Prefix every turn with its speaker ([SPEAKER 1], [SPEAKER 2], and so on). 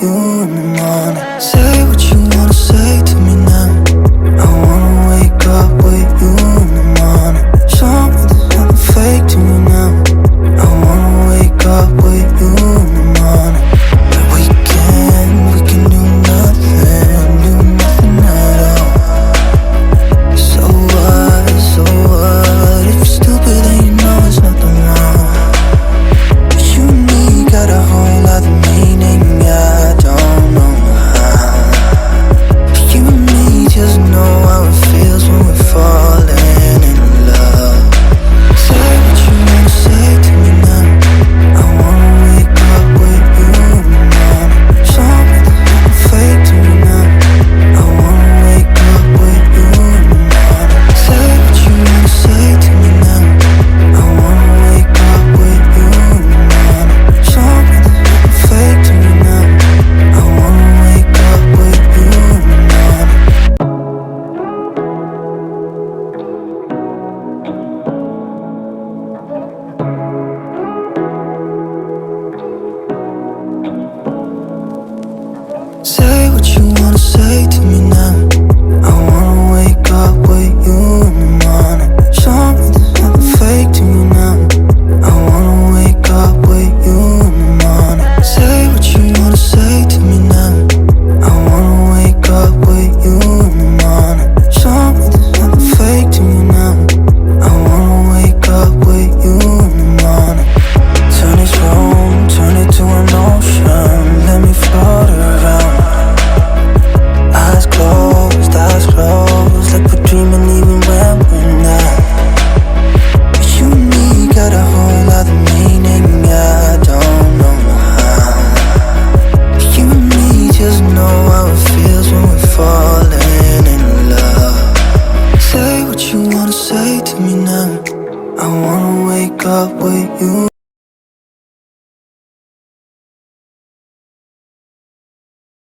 [SPEAKER 1] you in the morning. Say what you wanna say to me now. I wanna wake up with you in the morning. Show me there's nothing fake to me now. I wanna wake up with you in the morning. And we can do nothing at all. So what, if you're stupid then you know there's nothing wrong. But you and me got a whole other meaning, I don't know how. But you and me just know how it feels when we're falling in love. Say what you wanna say to me now. I wanna wake up with you in the morning. Show me there's nothing fake to me now. I wanna wake up with you in the morning. Say what you wanna say to me now. I wanna wake up with you in the morning. Show me there's nothing fake to me now. I wanna wake up with you in the morning. Say what you wanna say to me now. I wanna wake up with you in the morning. Show me there's nothing fake to me now. I wanna wake up with you in the morning. Say what you wanna say to me now. I wanna wake up with you in the morning. Show me there's nothing fake to me now. I wanna wake up with you in the morning. Turn this room, turn it to an ocean. Let me float around. Eyes closed, like we're dreaming even when we're not. But you and me got a whole other meaning, I don't know how. But you and me just know how it feels when we're falling in love. Say what you wanna say to me now. I wanna wake up with you.